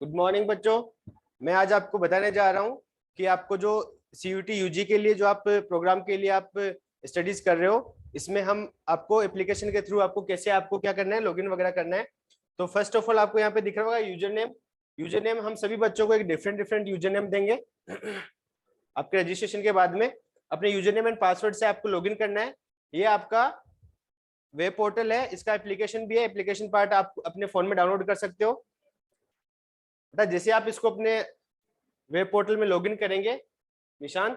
Good morning बच्चों। मैं आज आपको बताने जा रहा हूं कि आपको जो CUT UG के लिए जो आप प्रोग्राम के लिए आप स्टडीज कर रहे हो, इसमें हम आपको एप्लीकेशन के थ्रू आपको कैसे आपको क्या करना है, लॉगिन वगैरह करना है। तो फर्स्ट ऑफ ऑल आपको यहाँ पे दिख रहा होगा यूजर नेम। यूजर नेम हम सभी बच्चों को एक डिफरेंट डिफरेंट यूजर नेम देंगे। आपके रजिस्ट्रेशन के बाद में अपने यूजर नेम एंड पासवर्ड से आपको लॉगिन करना है। ये आपका वेब पोर्टल है, इसका एप्लीकेशन भी है। एप्लीकेशन पार्ट आप अपने फोन में डाउनलोड कर सकते हो। जैसे आप इसको अपने वेब पोर्टल में लॉगिन करेंगे निशांत,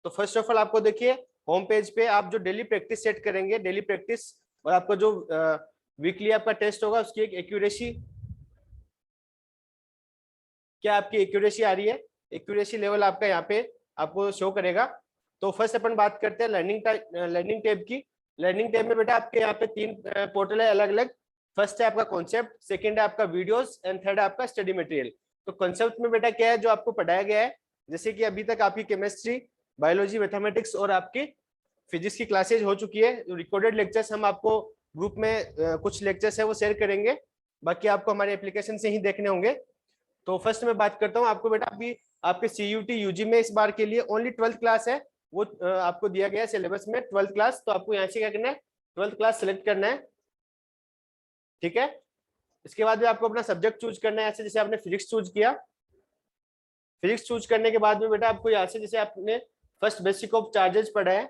तो फर्स्ट ऑफ ऑल आपको देखिए होम पेज पे आप जो डेली प्रैक्टिस सेट करेंगे, डेली प्रैक्टिस, और आपको जो वीकली आपका टेस्ट होगा उसकी एक एक्यूरेसी, क्या आपकी एक्यूरेसी आ रही है, एक्यूरेसी लेवल आपका यहाँ पे आपको शो करेगा। तो फर्स्ट अपन बात करते हैं लर्निंग टैब की। लर्निंग टैब में बेटा आपके यहाँ पे 3 पोर्टल है अलग अलग। फर्स्ट है आपका कॉन्सेप्ट, सेकंड है आपका वीडियोस एंड थर्ड है आपका स्टडी मटेरियल। तो कॉन्सेप्ट में बेटा क्या है जो आपको पढ़ाया गया है, जैसे कि अभी तक आपकी केमिस्ट्री, बायोलॉजी, मैथमेटिक्स और आपकी फिजिक्स की क्लासेज हो चुकी है। रिकॉर्डेड लेक्चर्स हम आपको ग्रुप में कुछ लेक्चर्स है वो शेयर करेंगे, बाकी आपको हमारे एप्लीकेशन से ही देखने होंगे। तो फर्स्ट मैं बात करता हूँ आपको बेटा अभी आपके CUT UG में इस बार के लिए ओनली 12th क्लास है, वो आपको दिया गया है सिलेबस में 12th क्लास। तो आपको यहाँ से क्या करना है, 12th क्लास सेलेक्ट करना है, ठीक है। इसके बाद में आपको अपना सब्जेक्ट चूज करना है, ऐसे जैसे आपने फिजिक्स चूज किया। फिजिक्स चूज करने के बाद में बेटा आपको यहाँ से जैसे आपने फर्स्ट बेसिक ऑफ चार्जेस पढ़ा है,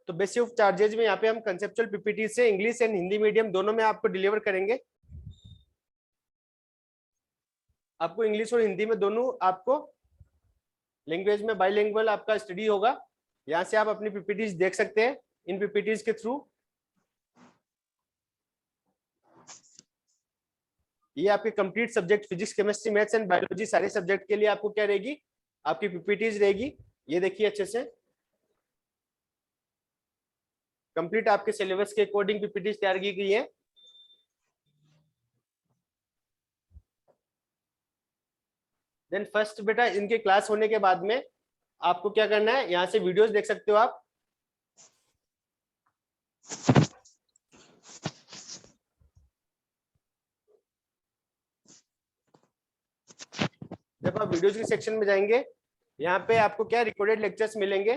तो बेसिक ऑफ चार्जेस में यहाँ पे हम कंसेप्चुअल PPT से इंग्लिश एंड हिंदी मीडियम दोनों में आपको डिलीवर करेंगे। आपको इंग्लिश और हिंदी में दोनों आपको लैंग्वेज में बाइलिंगुअल आपका स्टडी होगा। यहाँ से आप अपनी PPTs देख सकते हैं। इन PPTs के थ्रू ये आपके complete subject physics, chemistry, maths and biology सारे सब्जेक्ट के लिए आपको क्या रहेगी, आपकी PPTs रहेगी। ये देखिए अच्छे से कंप्लीट आपके सिलेबस के अकॉर्डिंग PPTs तैयार की गई है। देन फर्स्ट बेटा इनके क्लास होने के बाद में आपको क्या करना है, यहाँ से वीडियोस देख सकते हो आप। जब आप वीडियोस के सेक्शन में जाएंगे, यहाँ पे आपको क्या रिकॉर्डेड लेक्चर्स मिलेंगे।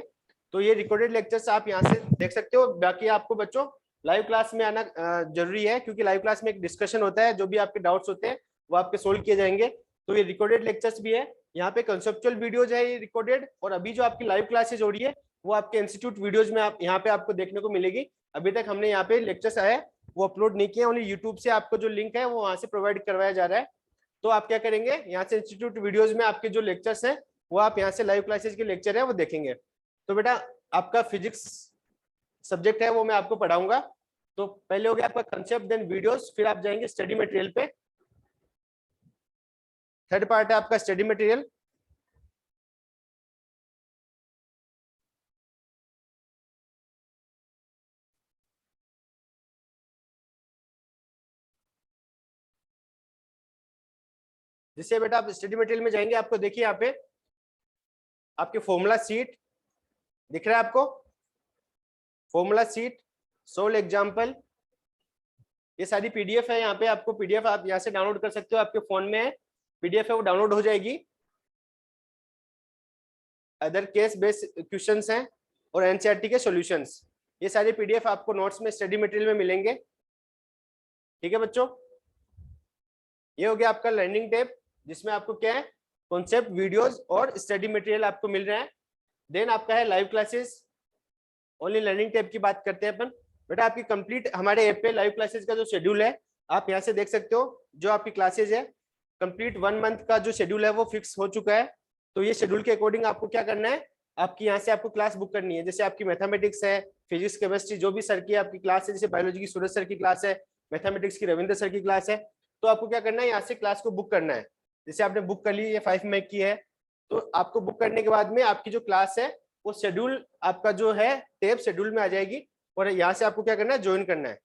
तो ये रिकॉर्डेड लेक्चर्स आप यहाँ से देख सकते हो। बाकी आपको बच्चों लाइव क्लास में आना जरूरी है, क्योंकि लाइव क्लास में एक डिस्कशन होता है, जो भी आपके डाउट्स होते हैं वो आपके सोल्व किए जाएंगे। तो ये रिकॉर्डेड लेक्चर्स भी है, यहाँ पे कंसेप्चुअल वीडियोज है ये रिकॉर्डेड, और अभी जो आपकी लाइव क्लासेज हो रही है वो आपके इंस्टीट्यूट वीडियोज में आप यहाँ पे आपको देखने को मिलेगी। अभी तक हमने यहाँ पे लेक्चर्स आए वो अपलोड नहीं किए, ओनली यूट्यूब से आपको जो लिंक है वो वहां से प्रोवाइड करवाया जा रहा है। तो आप क्या करेंगे, यहाँ से इंस्टीट्यूट वीडियोज में आपके जो लेक्चर्स हैं वो आप यहाँ से लाइव क्लासेज के लेक्चर है वो देखेंगे। तो बेटा आपका फिजिक्स सब्जेक्ट है वो मैं आपको पढ़ाऊंगा। तो पहले हो गया आपका कंसेप्ट, देन वीडियोस, फिर आप जाएंगे स्टडी मटेरियल पे। थर्ड पार्ट है आपका स्टडी मटेरियल। जिससे बेटा आप स्टडी मटेरियल में जाएंगे, आपको देखिए यहाँ पे आपके फॉर्मूला सीट दिख रहा है आपको, फॉर्मूला सीट, सोल एग्जाम्पल, ये सारी PDF है। यहाँ पे आपको PDF आप यहाँ से डाउनलोड कर सकते हो, आपके फोन में PDF है वो डाउनलोड हो जाएगी। अदर केस बेस्ड क्वेश्चंस हैं और NCERT के सॉल्यूशंस, ये सारे PDF आपको नोट्स में स्टडी मटेरियल में मिलेंगे, ठीक है बच्चों। ये हो गया आपका लर्निंग टैब, जिसमें आपको क्या है, कॉन्सेप्ट, वीडियोस और स्टडी मटेरियल आपको मिल रहा है। देन आपका है live classes. Only learning tab की बात करते हैं अपन। बेटा आपकी कंप्लीट हमारे ऐप पे लाइव क्लासेस का जो शेड्यूल है आप यहाँ से देख सकते हो। जो आपकी क्लासेज है कंप्लीट 1 मंथ का जो शेड्यूल है वो फिक्स हो चुका है। तो ये शेड्यूल के अकॉर्डिंग आपको क्या करना है, आपकी यहाँ से आपको क्लास बुक करनी है। जैसे आपकी मैथमेटिक्स है, फिजिक्स, केमिस्ट्री, जो भी सर की आपकी क्लास है, जैसे बायोलॉजी की सूरज सर की क्लास है, मैथमेटिक्स की रविंद्र सर की क्लास है, तो आपको क्या करना है, यहाँ से क्लास को बुक करना है। जैसे आपने बुक कर ली, ये 5 मई की है, तो आपको बुक करने के बाद में आपकी जो क्लास है वो शेड्यूल आपका जो है टेब शेड्यूल में आ जाएगी, और यहाँ से आपको क्या करना है, ज्वाइन करना है।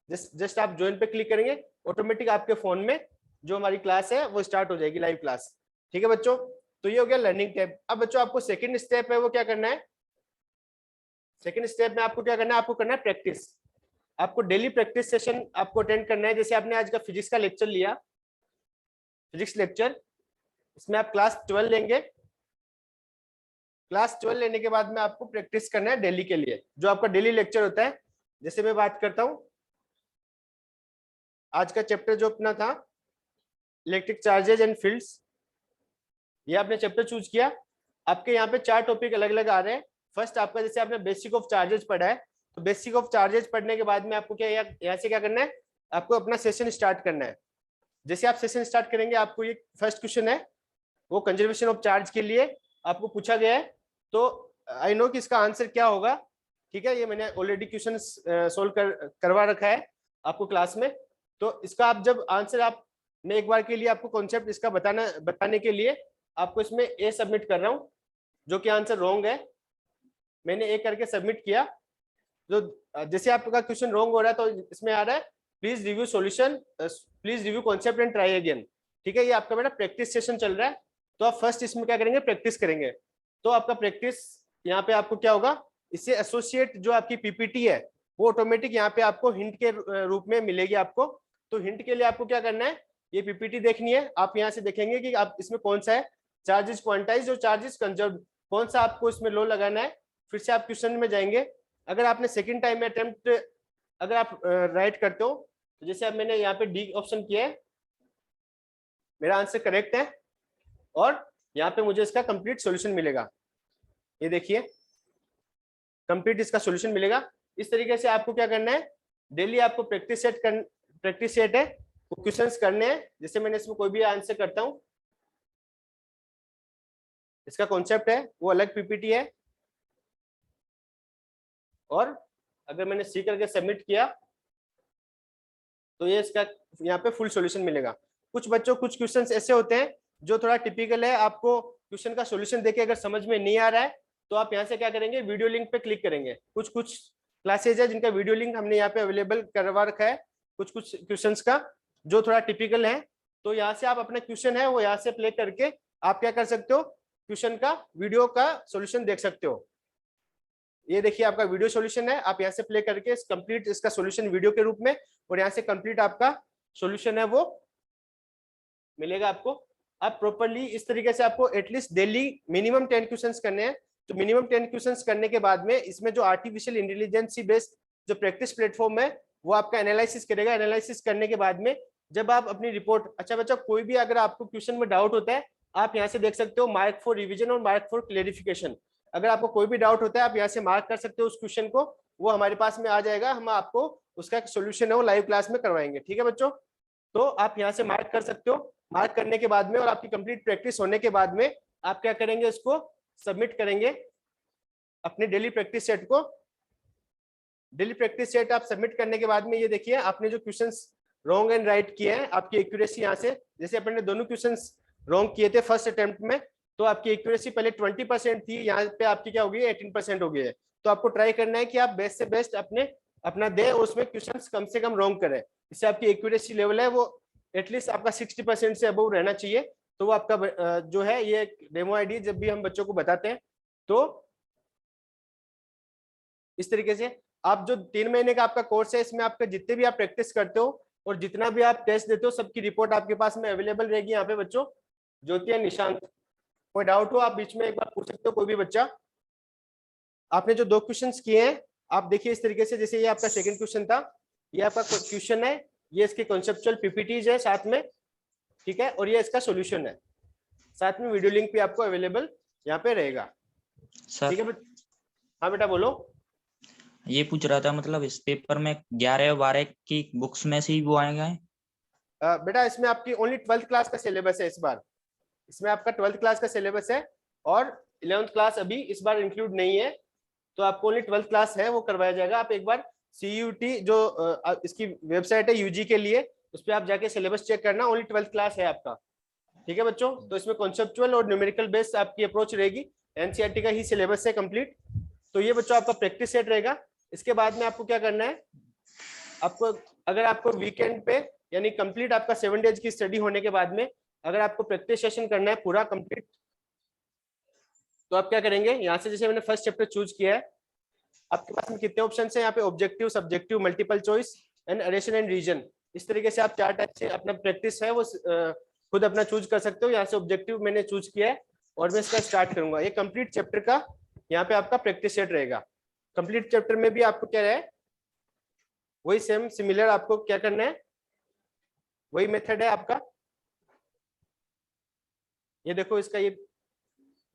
जस्ट आप ज्वाइन पे क्लिक करेंगे, ऑटोमेटिक आपके फोन में जो हमारी क्लास है वो स्टार्ट हो जाएगी, लाइव क्लास, ठीक है बच्चों। तो ये हो गया लर्निंग टैब। अब बच्चों आपको सेकंड स्टेप है वो क्या करना है, सेकंड स्टेप में आपको क्या करना है, आपको करना है प्रैक्टिस। आपको डेली प्रैक्टिस सेशन आपको अटेंड करना है। जैसे आपने आज का फिजिक्स का लेक्चर लिया, फिजिक्स लेक्चर, इसमें आप क्लास 12 लेंगे। क्लास 12 लेने के बाद में आपको प्रैक्टिस करना है डेली के लिए, जो आपका डेली लेक्चर होता है। जैसे मैं बात करता हूं, आज का चैप्टर जो अपना था इलेक्ट्रिक चार्जेज एंड फील्ड्स, ये आपने चैप्टर चूज किया। आपके यहाँ पे 4 टॉपिक अलग अलग आ रहे हैं। फर्स्ट आपका, जैसे आपने बेसिक ऑफ चार्जेज पढ़ा है, तो बेसिक ऑफ चार्जेज पढ़ने के बाद में आपको क्या यहाँ से क्या करना है, आपको अपना सेशन स्टार्ट करना है। जैसे आप सेशन स्टार्ट करेंगे, आपको ये फर्स्ट क्वेश्चन है वो कंजर्वेशन ऑफ चार्ज के लिए आपको पूछा गया है। तो आई नो कि इसका आंसर क्या होगा, ठीक है, ये मैंने ऑलरेडी क्वेश्चन सोल्व करवा रखा है आपको क्लास में। तो इसका आप जब आंसर आप, मैं एक बार के लिए आपको कॉन्सेप्ट इसका बताने के लिए आपको इसमें ए सबमिट कर रहा हूँ, जो कि आंसर रॉन्ग है। मैंने ए करके सबमिट किया। जो जैसे आपका क्वेश्चन रॉन्ग हो रहा है, तो इसमें आ रहा है please review solution, please review concept and try again. ठीक है, ये आपका बेटा प्रैक्टिस सेशन चल रहा है। तो आप फर्स्ट इसमें क्या करेंगे, प्रैक्टिस करेंगे। तो आपका प्रैक्टिस यहाँ पे आपको क्या होगा, इससे एसोसिएट जो आपकी पीपीटी है वो ऑटोमेटिक यहाँ पे आपको हिंट के रूप में मिलेगी आपको। तो हिंट के लिए आपको क्या करना है, ये पीपीटी देखनी है। आप यहाँ से देखेंगे कि आप इसमें कौन सा है, चार्जेस क्वांटाइज और चार्जेस कंजर्व, कौन सा आपको इसमें लो लगाना है। फिर से आप क्वेश्चन में जाएंगे। अगर आपने सेकंड टाइम में अटेम्प्ट अगर आप राइट करते हो, तो जैसे अब मैंने यहाँ पे डी ऑप्शन किया है, मेरा आंसर करेक्ट है और यहाँ पे मुझे इसका कंप्लीट सॉल्यूशन मिलेगा। ये देखिए कंप्लीट इसका सॉल्यूशन मिलेगा। इस तरीके से आपको क्या करना है, डेली आपको प्रैक्टिस सेट है, वो क्वेश्चंस करने हैं। जैसे मैंने इसमें कोई भी आंसर करता हूँ, इसका कॉन्सेप्ट है वो अलग पीपीटी है, और अगर मैंने सी करके सबमिट किया तो ये इसका यहाँ पे फुल सॉल्यूशन मिलेगा। कुछ बच्चों कुछ क्वेश्चंस ऐसे होते हैं जो थोड़ा टिपिकल है, आपको क्वेश्चन का सॉल्यूशन देके अगर समझ में नहीं आ रहा है तो आप यहाँ से क्या करेंगे, वीडियो लिंक पे क्लिक करेंगे। कुछ क्लासेज है जिनका वीडियो लिंक हमने यहाँ पे अवेलेबल करवा रखा है, कुछ क्वेश्चंस का जो थोड़ा टिपिकल है। तो यहाँ से आप अपना क्वेश्चन है वो यहाँ से प्ले करके आप क्या कर सकते हो, क्वेश्चन का वीडियो का सॉल्यूशन देख सकते हो। ये देखिए आपका वीडियो सॉल्यूशन है, आप यहाँ से प्ले करके कंप्लीट इसका सॉल्यूशन वीडियो के रूप में, और यहाँ से कंप्लीट आपका सॉल्यूशन है वो मिलेगा आपको। आप प्रॉपर्ली इस तरीके से आपको एटलीस्ट डेली मिनिमम 10 क्वेश्चंस करने हैं। तो मिनिमम 10 क्वेश्चंस करने के बाद में इसमें जो आर्टिफिशियल इंटेलिजेंस बेस्ड जो प्रैक्टिस प्लेटफॉर्म है वो आपका एनालिसिस करेगा। एनालिसिस करने के बाद में जब आप अपनी रिपोर्ट, अच्छा बच्चा कोई भी अगर आपको क्वेश्चन में डाउट होता है, आप यहाँ से देख सकते हो मार्क फॉर रिविजन और मार्क फॉर क्लेरिफिकेशन। अगर आपको कोई भी डाउट होता है आप यहाँ से मार्क कर सकते हो उस क्वेश्चन को, वो हमारे पास में आ जाएगा, हम आपको उसका सोल्यूशन है वो लाइव क्लास में करवाएंगे। ठीक है बच्चों, तो आप यहाँ से मार्क कर सकते हो। मार्क करने के बाद में और आपकी कंप्लीट प्रैक्टिस होने के बाद में आप क्या करेंगे, इसको सबमिट करेंगे अपने डेली प्रैक्टिस सेट को। डेली प्रैक्टिस सेट आप सबमिट करने के बाद में ये देखिए आपने जो क्वेश्चंस रॉन्ग एंड राइट किए हैं, आपकी एक्यूरेसी यहाँ से, जैसे अपने दोनों क्वेश्चंस रॉन्ग किए थे फर्स्ट अटेम्प्ट में, तो आपकी एक्यूरेसी पहले 20% थी, यहाँ पे आपकी क्या हो गई, 18% हो गई है। तो आपको ट्राई करना है कि आप बेस्ट से बेस्ट अपना दे और उसमें क्वेश्चंस कम से कम रॉन्ग करें। इससे आपकी एक्यूरेसी लेवल है वो एटलीस्ट आपका 60% से अबव रहना चाहिए। तो वो आपका जो है ये डेमो आईडी जब भी हम बच्चों को बताते हैं, तो इस तरीके से आप जो 3 महीने का आपका कोर्स है, इसमें आपका जितने भी आप प्रैक्टिस करते हो और जितना भी आप टेस्ट देते हो, सबकी रिपोर्ट आपके पास में अवेलेबल रहेगी यहाँ पे बच्चों। ज्योति या निशांत, कोई डाउट हो आप बीच में एक बार पूछ सकते हो, कोई भी बच्चा। आपने जो 2 क्वेश्चंस किए हैं आप देखिए इस तरीके से, जैसे ये आपका सेकंड क्वेश्चन था, ये आपका क्वेश्चन है, ये इसके कॉन्सेप्चुअल पीपीटीज है साथ में, ठीक है, और ये इसका सॉल्यूशन है, साथ में वीडियो लिंक भी आपको अवेलेबल यहाँ पे रहेगा। ठीक है हाँ बेटा बोलो। ये पूछ रहा था मतलब इस पेपर में 11-12 की बुक्स में से ही वो आएगा है? बेटा इसमें आपकी ओनली 12th क्लास का सिलेबस है इस बार, इसमें आपका 12th क्लास का सिलेबस है और 11th क्लास अभी इस बार इंक्लूड नहीं है। तो आपको ओनली 12th क्लास है वो करवाया जाएगा। आप एक बार CUT जो इसकी वेबसाइट है UG के लिए, उस पर आप जाके सिलेबस चेक करना, ओनली 12th क्लास है आपका। ठीक है बच्चों, तो इसमें कॉन्सेप्चुअल और न्यूमेरिकल बेस्ड आपकी अप्रोच रहेगी, NCERT का ही सिलेबस है कंप्लीट। तो ये बच्चों आपका प्रैक्टिस सेट रहेगा। इसके बाद में आपको क्या करना है, आपको अगर आपको वीकेंड पे यानी कंप्लीट आपका 7 डेज की स्टडी होने के बाद में अगर आपको प्रैक्टिस सेशन करना है पूरा कंप्लीट, तो आप क्या करेंगे, यहाँ से जैसे मैंने फर्स्ट चैप्टर चूज किया है, आपके पास में कितने ऑप्शन है यहाँ पे, objective, subjective, multiple choice and addition and reason. इस तरीके से आप 4 टाइप से अपना प्रैक्टिस है वो खुद अपना चूज कर सकते हो। यहाँ से ऑब्जेक्टिव मैंने चूज किया है और मैं इसका स्टार्ट करूंगा। ये कंप्लीट चैप्टर का यहाँ पे आपका प्रैक्टिस सेट रहेगा। कंप्लीट चैप्टर में भी आपको क्या है, वही सेम सिमिलर आपको क्या करना है, वही मेथड है आपका। ये देखो इसका ये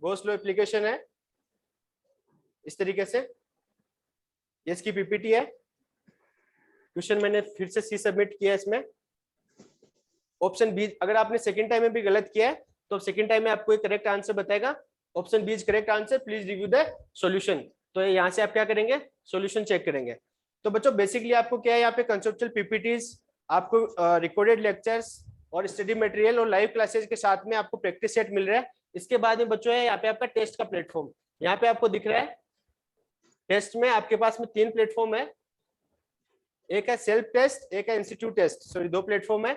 गो स्लो एप्लीकेशन है इस तरीके से। ये इसकी पीपीटी है। क्वेश्चन मैंने फिर से सी सबमिट किया है इसमें। ऑप्शन बी, अगर आपने सेकंड टाइम में भी गलत किया है तो सेकंड टाइम में आपको एक करेक्ट आंसर बताएगा। Option B is correct answer, please review the solution. तो यहाँ से आप क्या करेंगे, सॉल्यूशन चेक करेंगे। तो बच्चों बेसिकली आपको क्या है, यहाँ पे कंसेप्चुअल पीपीटीज, आपको रिकॉर्डेड लेक्चर्स और स्टडी मटेरियल और लाइव क्लासेस के साथ में आपको प्रैक्टिस सेट मिल रहा है। इसके बाद में बच्चों है यहाँ पे आपका टेस्ट का प्लेटफॉर्म। यहाँ पे आपको दिख रहा है टेस्ट में आपके पास में 3 प्लेटफॉर्म है। एक है सेल्फ टेस्ट, एक है इंस्टीट्यूट टेस्ट, सॉरी 2 प्लेटफॉर्म है।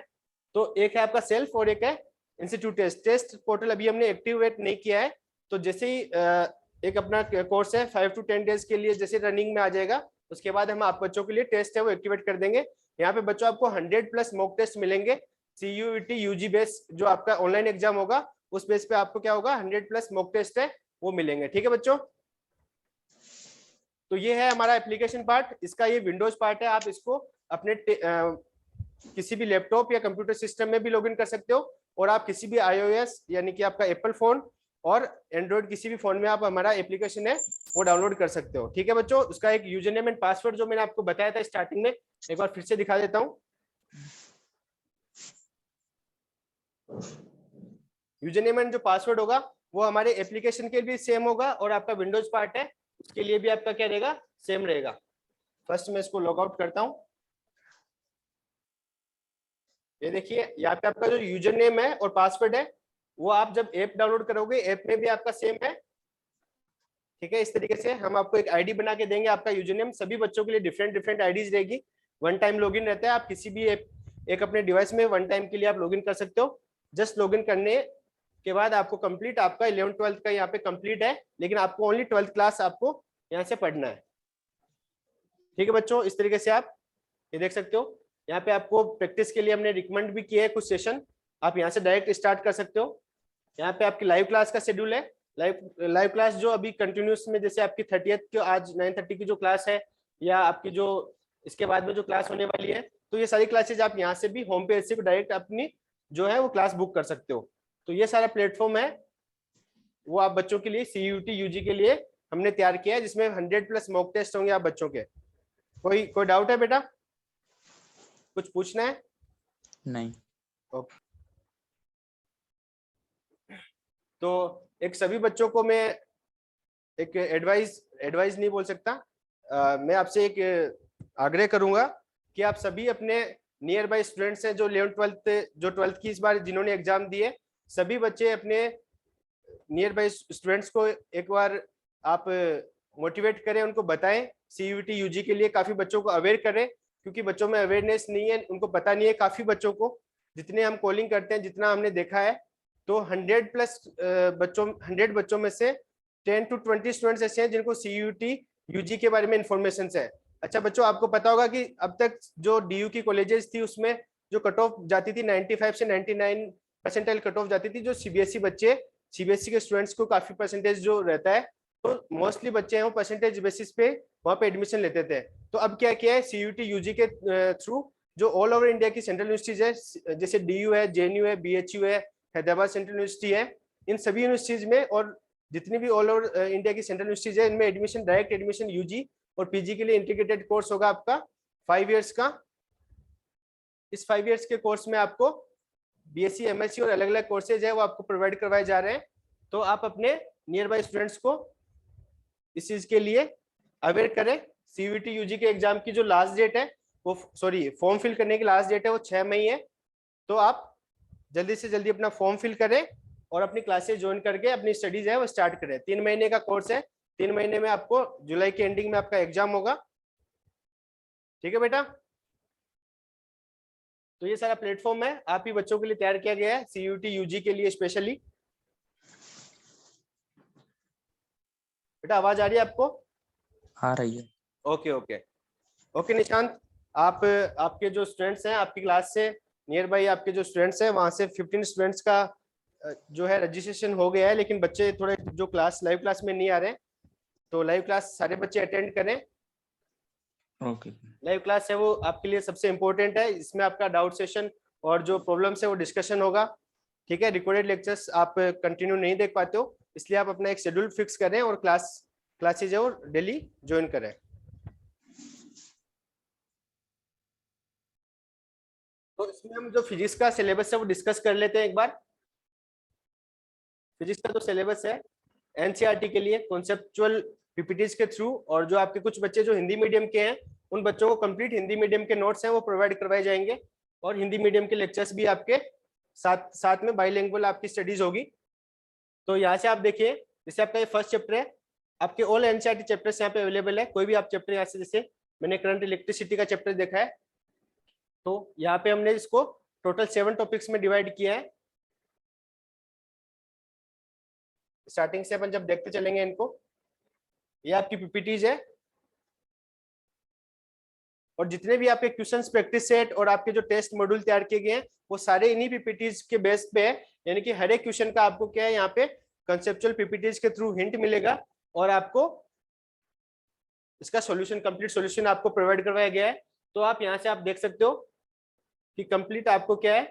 तो एक है आपका सेल्फ और एक है इंस्टीट्यूट टेस्ट। टेस्ट पोर्टल अभी हमने एक्टिवेट नहीं किया है, तो जैसे ही एक अपना कोर्स है 5 to 10 डेज के लिए जैसे रनिंग में आ जाएगा, उसके बाद हम आप बच्चों के लिए टेस्ट है वो एक्टिवेट कर देंगे। यहाँ पे बच्चों आपको 100+ मॉक टेस्ट मिलेंगे। CUET UG बेस जो आपका ऑनलाइन एग्जाम होगा उस बेस पे आपको क्या होगा, 100+ मॉक टेस्ट है वो मिलेंगे। ठीक है बच्चों, तो ये है हमारा एप्लीकेशन पार्ट। इसका ये विंडोज पार्ट है। आप इसको अपने किसी भी लैपटॉप या कंप्यूटर सिस्टम में भी लॉगिन कर सकते हो, और आप किसी भी iOS यानी कि आपका एप्पल फोन और एंड्रॉइड किसी भी फोन में आप हमारा एप्लीकेशन है वो डाउनलोड कर सकते हो। ठीक है बच्चों, उसका एक यूजर नेम एंड पासवर्ड जो मैंने आपको बताया था स्टार्टिंग में, एक बार फिर से दिखा देता हूँ। यूजर नेम एंड जो पासवर्ड होगा वो हमारे एप्लीकेशन के लिए सेम होगा, और आपका विंडोज पार्ट है उसके लिए भी आपका क्या रहेगा, सेम रहेगा। फर्स्ट मैं इसको लॉग आउट करता हूँ। ये देखिए यहाँ पे आपका जो यूजर नेम है और पासवर्ड है वो आप जब ऐप डाउनलोड करोगे ऐप में भी आपका सेम है। ठीक है, इस तरीके से हम आपको एक आईडी बना के देंगे। आपका यूजर नेम सभी बच्चों के लिए डिफरेंट आईडीज रहेगी। वन टाइम लॉगिन रहता है। आप किसी भी एक अपने डिवाइस में वन टाइम के लिए आप लॉगिन कर सकते हो। जस्ट लॉगिन करने के बाद आपको कंप्लीट आपका 11th 12th का यहाँ पे कंप्लीट है, लेकिन आपको ओनली 12th क्लास आपको यहाँ से पढ़ना है। ठीक है बच्चों, इस तरीके से आप ये देख सकते हो। यहाँ पे आपको प्रैक्टिस के लिए हमने रिकमेंड भी किया है कुछ सेशन, आप यहाँ से डायरेक्ट स्टार्ट कर सकते हो। यहाँ पे आपकी लाइव क्लास का शेड्यूल है। लाइव क्लास जो अभी कंटिन्यूस में, जैसे आपकी 30th की आज 9:30 की जो क्लास है, या आपकी जो इसके बाद में जो क्लास होने वाली है, तो ये सारी क्लासेज आप यहाँ से भी होम पेज से भी डायरेक्ट अपनी जो है वो क्लास बुक कर सकते हो। तो ये सारा प्लेटफॉर्म है वो आप बच्चों के लिए CUET UG के लिए हमने तैयार किया है, जिसमें 100+ मॉक टेस्ट होंगे आप बच्चों के। कोई डाउट है बेटा, कुछ पूछना है? नहीं। ओके, तो एक सभी बच्चों को मैं एक एडवाइस नहीं बोल सकता, मैं आपसे एक आग्रह करूंगा कि आप सभी अपने नियर बाय स्टूडेंट्स हैं जो 11th 12th जो 12th की इस बार जिन्होंने एग्जाम दिए, सभी बच्चे अपने नियर बाय स्टूडेंट्स को एक बार आप मोटिवेट करें, उनको बताएं CUET UG के लिए, काफी बच्चों को अवेयर करें, क्योंकि बच्चों में अवेयरनेस नहीं है, उनको पता नहीं है। काफी बच्चों को जितने हम कॉलिंग करते हैं, जितना हमने देखा है, तो 100 बच्चों में से 10 to 20 स्टूडेंट्स ऐसे हैं जिनको CUET UG के बारे में इंफॉर्मेशन है। अच्छा बच्चों, आपको पता होगा कि अब तक जो DU की कॉलेजेस थी उसमें जो कट ऑफ जाती थी 95 से 99 परसेंटाइल कट ऑफ जाती थी। जो CBSE बच्चे, CBSE के स्टूडेंट्स को काफी परसेंटेज जो रहता है, तो मोस्टली बच्चे हैं वो परसेंटेज बेसिस पे वहाँ पे एडमिशन लेते थे। तो अब क्या किया है CUET UG के थ्रू, जो ऑल ओवर इंडिया की सेंट्रल यूनिवर्सिटीज है, जैसे DU है, JNU है, BHU है, हैदराबाद सेंट्रल यूनिवर्सिटी है, इन सभी यूनिवर्सिटीज में और जितनी भी ऑल ओवर इंडिया की सेंट्रल यूनिवर्सिटीज है, इनमें एडमिशन, डायरेक्ट एडमिशन UG और PG के लिए इंटीग्रेटेड कोर्स होगा आपका 5 इयर्स का। इस 5 इयर्स के कोर्स में आपको BSc MSc और अलग अलग कोर्सेज है वो आपको प्रोवाइड करवाए जा रहे हैं। तो आप अपने नियर बाय स्टूडेंट्स को इस चीज के लिए अवेयर करें। CUET UG के एग्जाम की जो लास्ट डेट है वो, सॉरी, फॉर्म फिल करने की लास्ट डेट है वो 6 मई है। तो आप जल्दी से जल्दी अपना फॉर्म फिल करें और अपनी क्लासेस ज्वाइन करके अपनी स्टडीज है वो स्टार्ट करें। 3 महीने का कोर्स है। 3 महीने में आपको जुलाई के एंडिंग में आपका एग्जाम होगा। ठीक है बेटा, तो ये सारा प्लेटफॉर्म है आप ही बच्चों के लिए तैयार किया गया है CUET UG के लिए स्पेशली। बेटा आवाज आ रही है आपको? आ रही है। ओके ओके ओके निशांत, आप आपके जो स्टूडेंट्स हैं आपकी क्लास से नियर बाई आपके जो स्टूडेंट्स हैं वहां से 15 स्टूडेंट्स का जो है रजिस्ट्रेशन हो गया है, लेकिन बच्चे थोड़े जो क्लास लाइव क्लास में नहीं आ रहे हैं, तो लाइव क्लास सारे बच्चे अटेंड करें। ओके। लाइव क्लास है वो आपके लिए सबसे इम्पोर्टेंट है, इसमें आपका डाउट सेशन और जो प्रॉब्लम्स है वो डिस्कशन होगा। ठीक है, रिकॉर्डेड लेक्चर्स आप कंटिन्यू नहीं देख पाते हो, इसलिए आप अपना एक शेड्यूल फिक्स करें और क्लासेज है वो डेली ज्वाइन करें। तो इसमें हम जो फिजिक्स का सिलेबस है वो डिस्कस कर लेते हैं एक बार। फिजिक्स का जो सिलेबस है एनसीईआरटी के लिए कॉन्सेप्चुअल पीपीटीज के थ्रू, और जो आपके कुछ बच्चे जो हिंदी मीडियम के हैं उन बच्चों को कंप्लीट हिंदी मीडियम के नोट्स हैं वो प्रोवाइड करवाए जाएंगे, और हिंदी मीडियम के लेक्चर्स भी आपके साथ साथ में बाईलिंगुअल आपकी स्टडीज होगी। तो यहाँ से आप देखिए, जैसे आपका ये फर्स्ट चैप्टर है, आपके ऑल एनसीईआरटी चैप्टर्स यहाँ पे अवेलेबल है। कोई भी आप चैप्टर यहाँ से, जैसे मैंने करंट इलेक्ट्रिसिटी का चैप्टर देखा है, तो यहाँ पे हमने इसको टोटल 7 टॉपिक्स में डिवाइड किया है। स्टार्टिंग से अपन जब देखते चलेंगे इनको, ये आपकी पीपीटीज है, और जितने भी आपके क्वेश्चंस प्रैक्टिस सेट और आपके जो टेस्ट मॉड्यूल तैयार किए गए हैं वो सारे इन्हीं पीपीटीज के बेस पे है। यानी कि हर एक क्वेश्चन का आपको क्या है यहाँ पे कंसेप्चुअल पीपीटीज के थ्रू हिंट मिलेगा, और आपको इसका सॉल्यूशन, कंप्लीट सॉल्यूशन आपको प्रोवाइड करवाया गया है। तो आप यहाँ से आप देख सकते हो कि कंप्लीट आपको क्या है,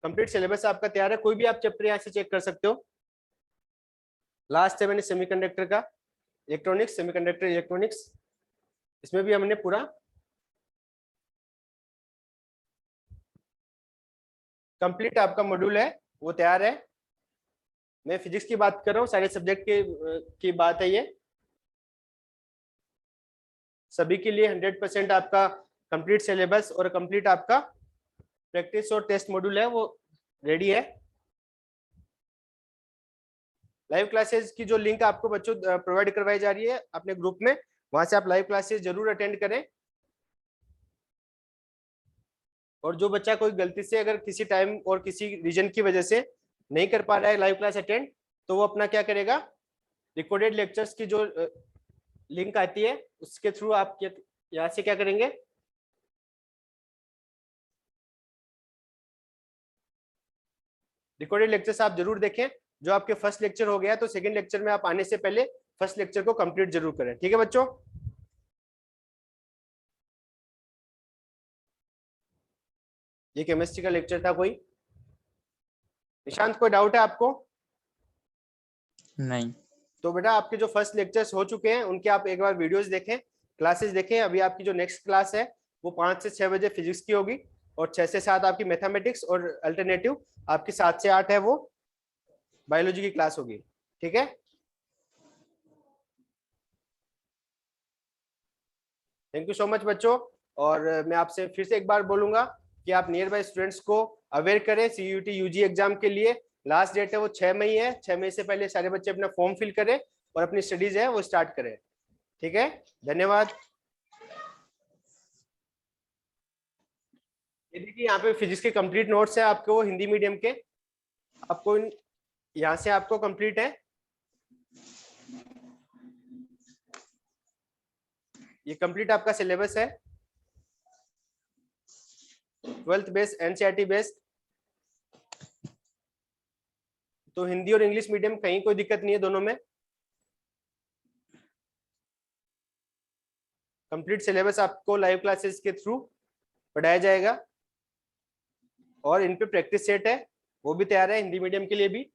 कंप्लीट सिलेबस आपका तैयार है। कोई भी आप चैप्टर यहाँ से चेक कर सकते हो। लास्ट है मैंने सेमीकंडक्टर का, इलेक्ट्रॉनिक्स, सेमीकंडक्टर इलेक्ट्रॉनिक्स, इसमें भी हमने पूरा कंप्लीट आपका मॉड्यूल है वो तैयार है। मैं फिजिक्स की बात कर रहा हूँ, सारे सब्जेक्ट की बात है ये, सभी के लिए 100% आपका कंप्लीट सिलेबस और कंप्लीट आपका प्रैक्टिस और टेस्ट मॉड्यूल है वो रेडी है। लाइव क्लासेस की जो लिंक आपको बच्चों प्रोवाइड करवाई जा रही है अपने ग्रुप में, वहां से आप लाइव क्लासेस जरूर अटेंड करें। और जो बच्चा कोई गलती से अगर किसी टाइम और किसी रीजन की वजह से नहीं कर पा रहा है लाइव क्लास अटेंड, तो वो अपना क्या करेगा, रिकॉर्डेड लेक्चर्स की जो लिंक आती है उसके थ्रू आप यहाँ से क्या करेंगे, रिकॉर्डेड लेक्चर्स आप जरूर देखें। जो आपके फर्स्ट लेक्चर हो गया तो सेकंड लेक्चर में आप आने से पहले फर्स्ट लेक्चर को कंप्लीट जरूर करें। ठीक है बच्चों, ये केमिस्ट्री का लेक्चर था। कोई निशांत, कोई डाउट है आपको? नहीं। तो बेटा आपके जो फर्स्ट लेक्चर्स हो चुके हैं उनके आप एक बार वीडियोस देखें, क्लासेस देखें। अभी आपकी जो नेक्स्ट क्लास है वो 5 से 6 बजे फिजिक्स की होगी, और 6 से 7 आपकी मैथमेटिक्स, और अल्टरनेटिव आपकी 7 से 8 है वो बायोलॉजी की क्लास होगी। ठीक है, थैंक यू सो मच बच्चों। और मैं आपसे फिर से एक बार बोलूंगा कि आप नियर बाय स्टूडेंट्स को अवेयर करें सीयूटी यूजी एग्जाम के लिए। लास्ट डेट है वो 6 मई है, 6 मई से पहले सारे बच्चे अपना फॉर्म फिल करें और अपनी स्टडीज है वो स्टार्ट करें। ठीक है, धन्यवाद। ये देखिए यहाँ पे फिजिक्स के कंप्लीट नोट्स है आपको हिंदी मीडियम के, आपको यहाँ से आपको कंप्लीट है। ये कंप्लीट आपका सिलेबस है 12th बेस्ड, एनसीईआरटी बेस्ड। तो हिंदी और इंग्लिश मीडियम कहीं कोई दिक्कत नहीं है, दोनों में कंप्लीट सिलेबस आपको लाइव क्लासेस के थ्रू पढ़ाया जाएगा, और इन पे प्रैक्टिस सेट है वो भी तैयार है हिंदी मीडियम के लिए भी।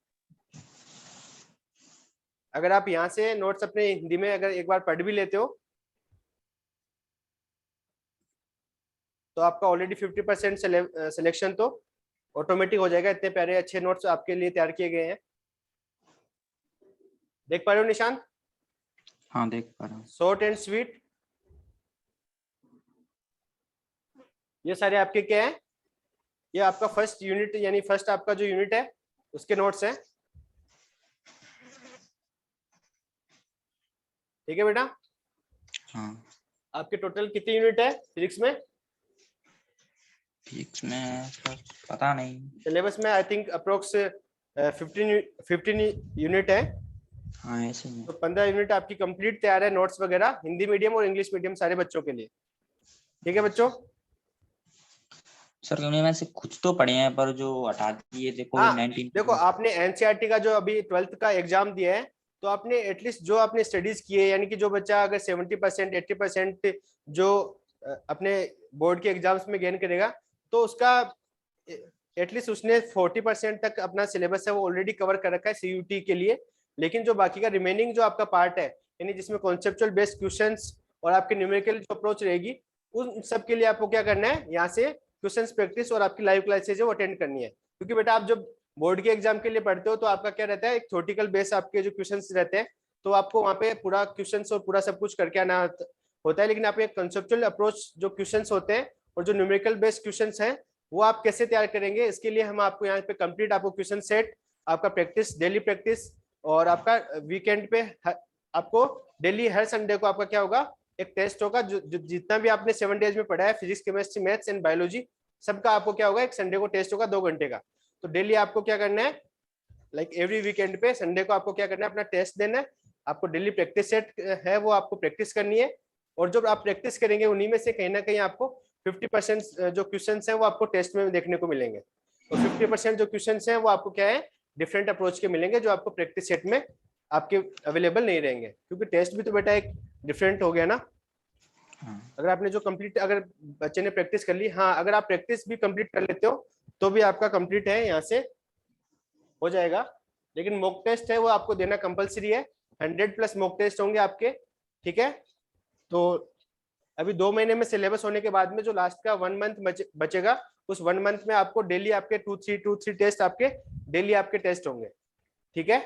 अगर आप यहाँ से नोट्स अपने हिंदी में अगर एक बार पढ़ भी लेते हो तो आपका ऑलरेडी 50% सिलेक्शन तो ऑटोमेटिक हो जाएगा। इतने प्यारे अच्छे नोट्स आपके लिए तैयार किए गए हैं। देख पा रहे हो निशांत? हाँ देख पा रहा हूँ। शॉर्ट एंड स्वीट, ये सारे आपके क्या है, ये आपका फर्स्ट यूनिट यानी फर्स्ट आपका जो यूनिट है उसके नोट्स हैं। ठीक है बेटा, हाँ। आपके टोटल कितनी यूनिट है फिजिक्स में? फिजिक्स में पता नहीं। सिलेबस में आई थिंक अप्रोक्स 15 यूनिट है। हाँ ऐसे ही है। तो 15 यूनिट आपकी कंप्लीट तैयार है, नोट्स वगैरह हिंदी मीडियम और इंग्लिश मीडियम सारे बच्चों के लिए। ठीक है बच्चों, सर उन्हीं में से कुछ तो पढ़े हैं पर जो हटा दिए थे हाँ कोविड-19 देखो, आपने एनसीईआरटी का जो अभी 12th का एग्जाम दिया है, तो आपने एटलीस्ट जो आपने स्टडीज की है, यानी कि जो बच्चा अगर 70% 80% जो अपने बोर्ड के एग्जाम्स में गेन करेगा, तो उसका एटलीस्ट उसने 40% तक अपना सिलेबस है वो ऑलरेडी कवर कर रखा है सीयूटी के लिए। लेकिन जो बाकी का रिमेनिंग जो आपका पार्ट है, यानी जिसमें कॉन्सेप्चुअल बेस्ड क्वेश्चंस और आपके न्यूमेरिकल जो अप्रोच रहेगी, उन सब के लिए आपको क्या करना है, यहाँ से क्वेश्चंस प्रैक्टिस और आपकी लाइव क्लासेज वो अटेंड करनी है। क्योंकि बेटा आप जब बोर्ड के एग्जाम के लिए पढ़ते हो तो आपका क्या रहता है, एक थ्योरेटिकल बेस आपके जो क्वेश्चंस रहते हैं, तो आपको वहाँ पे पूरा क्वेश्चंस और पूरा सब कुछ करके आना होता है। लेकिन आप एक कंसेप्चुअल अप्रोच जो क्वेश्चंस होते हैं और जो न्यूमेरिकल बेस्ड क्वेश्चंस हैं, वो आप कैसे तैयार करेंगे, इसके लिए हम आपको यहाँ पे कंप्लीट आपको क्वेश्चन सेट, आपका प्रैक्टिस, डेली प्रैक्टिस, और आपका वीकेंड पे आपको डेली हर संडे को आपका क्या होगा, एक टेस्ट होगा। जो जितना भी आपने 7 डेज में पढ़ा है, physics, chemistry, maths and biology, सबका आपको क्या होगा, एक संडे को टेस्ट होगा 2 घंटे का। तो डेली आपको क्या करना है, लाइक एवरी वीकेंड पे संडे को आपको क्या करना है, अपना टेस्ट देना है। आपको डेली प्रैक्टिस सेट है वो आपको प्रैक्टिस करनी है, और जब आप प्रैक्टिस करेंगे उन्हीं में से कहीं ना कहीं आपको 50% जो क्वेश्चन है वो आपको टेस्ट में देखने को मिलेंगे। और 50% जो क्वेश्चन है वो आपको क्या है, डिफरेंट अप्रोच के मिलेंगे, जो आपको प्रैक्टिस सेट में आपके अवेलेबल नहीं रहेंगे। क्योंकि टेस्ट भी तो बेटा एक डिफरेंट हो गया ना। अगर आपने जो कंप्लीट, अगर बच्चे ने प्रैक्टिस कर ली, हाँ अगर आप प्रैक्टिस भी कंप्लीट कर लेते हो तो भी आपका कंप्लीट है, यहाँ से हो जाएगा। लेकिन मॉक टेस्ट है वो आपको देना कंपलसरी है, 100+ मॉक टेस्ट होंगे आपके, ठीक है। तो अभी 2 महीने में सिलेबस होने के बाद में जो लास्ट का 1 मंथ बचेगा, उस 1 मंथ में आपको डेली आपके 2-3 टेस्ट आपके डेली आपके टेस्ट होंगे, ठीक है।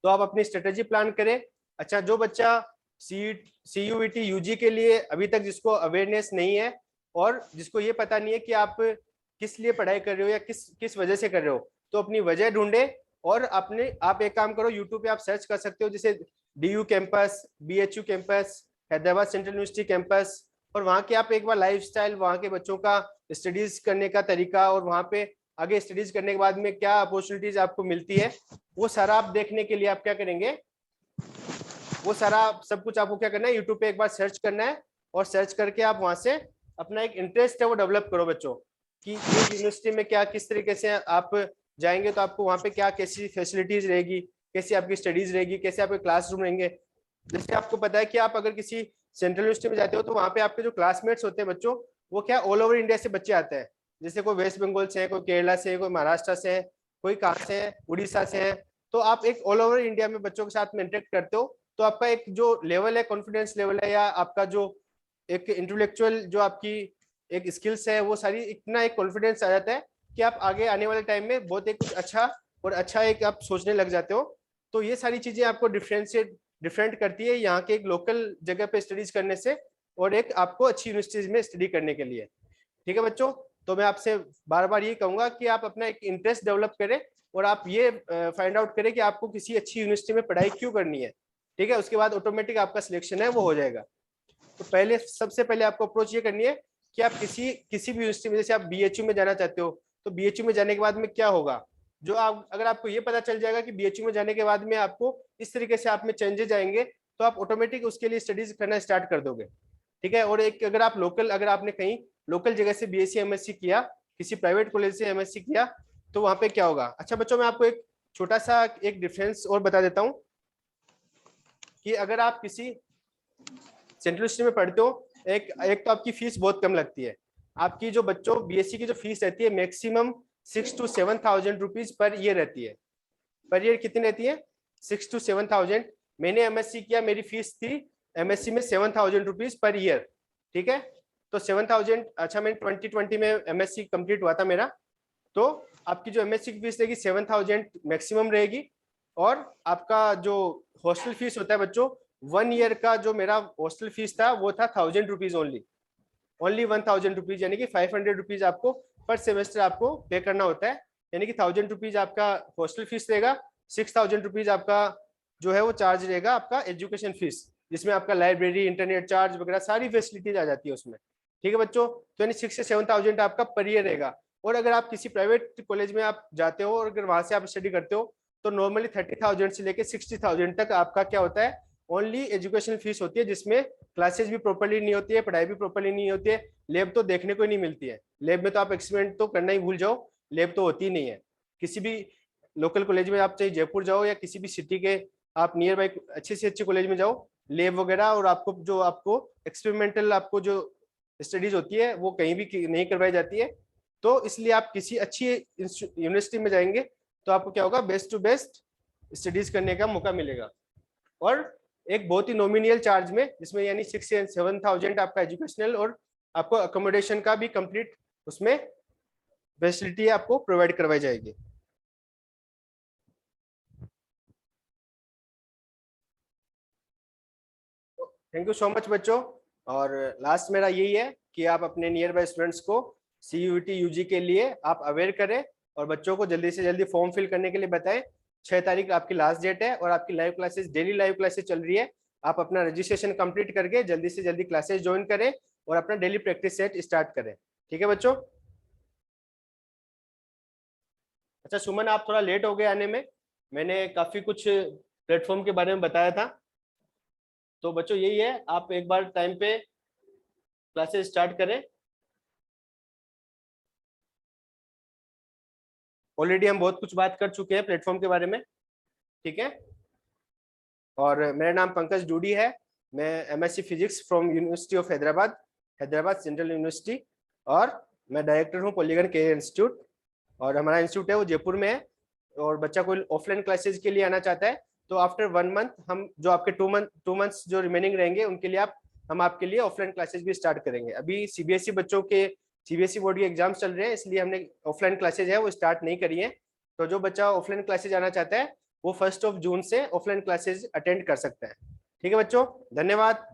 तो आप अपनी स्ट्रेटेजी प्लान करें। अच्छा, जो बच्चा CUET UG के लिए अभी तक जिसको अवेयरनेस नहीं है और जिसको ये पता नहीं है कि आप किस लिए पढ़ाई कर रहे हो या किस वजह से कर रहे हो, तो अपनी वजह ढूंढे। और आप एक काम करो, यूट्यूब पे आप सर्च कर सकते हो, जैसे DU campus, BHU campus, Hyderabad central university campus, और वहाँ के आप एक बार लाइफस्टाइल, वहाँ के बच्चों का स्टडीज करने का तरीका, और वहाँ पे आगे स्टडीज करने के बाद में क्या अपॉर्चुनिटीज आपको मिलती है, वो सारा आप देखने के लिए आप क्या करेंगे, वो सारा सब कुछ आपको क्या करना है, यूट्यूब पे एक बार सर्च करना है, और सर्च करके आप वहां से अपना एक इंटरेस्ट है वो डेवलप करो बच्चों कि ये यूनिवर्सिटी में क्या, किस तरीके से आप जाएंगे तो आपको वहां पे क्या, कैसी फैसिलिटीज रहेगी, कैसी आपकी स्टडीज रहेगी, कैसे आपके क्लासरूम रहेंगे। जैसे आपको पता है कि आप अगर किसी सेंट्रल यूनिवर्सिटी में जाते हो तो वहाँ पे आपके जो क्लासमेट्स होते हैं बच्चों, वो क्या ऑल ओवर इंडिया से बच्चे आते हैं। जैसे कोई वेस्ट बंगाल से है, कोई केरला से, कोई महाराष्ट्र से है, कोई कहाँ से है, उड़ीसा से है। तो आप एक ऑल ओवर इंडिया में बच्चों के साथ में इंटरेक्ट करते हो, तो आपका एक जो लेवल है, कॉन्फिडेंस लेवल है, या आपका जो एक इंटेलेक्चुअल जो आपकी एक स्किल्स है, वो सारी इतना एक कॉन्फिडेंस आ जाता है कि आप आगे आने वाले टाइम में बहुत एक कुछ अच्छा और अच्छा एक आप सोचने लग जाते हो। तो ये सारी चीजें आपको डिफरेंट करती है यहाँ के एक लोकल जगह पे स्टडीज करने से, और एक आपको अच्छी यूनिवर्सिटीज में स्टडी करने के लिए, ठीक है बच्चों। तो मैं आपसे बार बार ये कहूंगा कि आप अपना एक इंटरेस्ट डेवलप करें, और आप ये फाइंड आउट करें कि आपको किसी अच्छी यूनिवर्सिटी में पढ़ाई क्यों करनी है, ठीक है। उसके बाद ऑटोमेटिक आपका सिलेक्शन है वो हो जाएगा। तो पहले, सबसे पहले आपको अप्रोच ये करनी है कि आप किसी भी यूनिवर्सिटी में, जैसे आप BHU में जाना चाहते हो, तो BHU में जाने के बाद में क्या होगा, जो आप, अगर आपको ये पता चल जाएगा कि BHU में जाने के बाद में आपको इस तरीके से आप में चेंजेस आएंगे, तो आप ऑटोमेटिक उसके लिए स्टडीज करना स्टार्ट कर दोगे, ठीक है। और एक अगर आप लोकल, अगर आपने कहीं लोकल जगह से BSc MSc किया, किसी प्राइवेट कॉलेज से MSc किया, तो वहां पे क्या होगा। अच्छा बच्चों, मैं आपको एक छोटा सा एक डिफरेंस और बता देता हूँ कि अगर आप किसी सेंट्रल यूनिवर्सिटी में पढ़ते हो, एक तो आपकी फीस बहुत कम लगती है। आपकी जो बच्चों BSc की जो फीस रहती है maximum 6,000 to 7,000 rupees per year रहती है। पर ईयर कितनी रहती है, 6,000 to 7,000। मैंने MSc किया, मेरी फीस थी MSc में 7,000 रुपीज पर ईयर, ठीक है। तो 7,000, अच्छा मैंने 2020 में MSc कंप्लीट हुआ था मेरा, तो आपकी जो MSc की फीस रहेगी 7,000 मैक्सिमम रहेगी। और आपका जो हॉस्टल फीस होता है बच्चों, 1 ईयर का जो मेरा हॉस्टल फीस था वो था 1,000 रुपीज ओनली 1,000 रुपीज, यानी कि 500 रुपीज आपको पर सेमेस्टर आपको पे करना होता है। यानी कि 1,000 रुपीज आपका हॉस्टल फीस रहेगा, 6,000 रुपीज आपका जो है वो चार्ज रहेगा आपका एजुकेशन फीस, जिसमें आपका लाइब्रेरी, इंटरनेट चार्ज वगैरह सारी फैसिलिटीज आ जाती है उसमें, ठीक है बच्चों। तो यानी 6,000 से 7,000 आपका पर ईयर रहेगा। और अगर आप किसी प्राइवेट कॉलेज में आप जाते हो और अगर वहां से आप स्टडी करते हो, तो नॉर्मली 30,000 से लेके 60,000 तक आपका क्या होता है, ओनली एजुकेशन फीस होती है, जिसमें क्लासेस भी प्रॉपर्ली नहीं होती है, पढ़ाई भी प्रॉपर्ली नहीं होती है, लैब तो देखने को ही नहीं मिलती है। लैब में तो आप एक्सपेरिमेंट तो करना ही भूल जाओ, लैब तो होती ही नहीं है। किसी भी लोकल कॉलेज में आप चाहे जयपुर जाओ या किसी भी सिटी के आप नियर बाई अच्छे से अच्छे कॉलेज में जाओ, लैब वगैरह और आपको एक्सपेरिमेंटल आपको जो स्टडीज होती है वो कहीं भी नहीं करवाई जाती है। तो इसलिए आप किसी अच्छी यूनिवर्सिटी में जाएंगे तो आपको क्या होगा, बेस्ट टू बेस्ट स्टडीज करने का मौका मिलेगा, और एक बहुत ही नॉमिनल चार्ज में, जिसमें यानी 6 से 7,000 आपका एजुकेशनल और आपको अकोमोडेशन का भी कंप्लीट उसमें फैसिलिटी आपको प्रोवाइड करवाई जाएगी। थैंक यू सो मच बच्चों। और लास्ट मेरा यही है कि आप अपने नियर बाय स्टूडेंट्स को CUET UG के लिए आप अवेयर करें और बच्चों को जल्दी से जल्दी फॉर्म फिल करने के लिए बताएं। 6 तारीख आपकी लास्ट डेट है और आपकी live classes, daily live classes चल रही है। आप अपना रजिस्ट्रेशन कंप्लीट करके जल्दी से जल्दी क्लासेस ज्वाइन करें और अपना डेली प्रैक्टिस सेट स्टार्ट करें। ठीक है बच्चों। अच्छा सुमन, आप थोड़ा लेट हो गए आने में, मैंने काफी कुछ प्लेटफॉर्म के बारे में बताया था। तो बच्चों यही है, आप एक बार टाइम पे क्लासेस स्टार्ट करें। ऑलरेडी हम बहुत कुछ बात कर चुके हैं प्लेटफॉर्म के बारे में, ठीक है। और मेरा नाम पंकज डूडी है, मैं MSc physics from university of Hyderabad, Hyderabad central university, और मैं डायरेक्टर हूँ पॉलीगन कैरियर इंस्टीट्यूट। और हमारा इंस्टीट्यूट है वो जयपुर में है। और बच्चा कोई ऑफलाइन क्लासेज के लिए आना चाहता है तो आफ्टर 1 मंथ हम जो आपके 2 मंथ्स जो रिमेनिंग रहेंगे उनके लिए हम आपके लिए ऑफलाइन क्लासेज भी स्टार्ट करेंगे। अभी CBSE बच्चों के CBSE बोर्ड के एग्जाम्स चल रहे हैं, इसलिए हमने ऑफलाइन क्लासेज है वो स्टार्ट नहीं करी है। तो जो बच्चा ऑफलाइन क्लासेज आना चाहता है वो 1 जून से ऑफलाइन क्लासेज अटेंड कर सकता है। ठीक है बच्चों, धन्यवाद।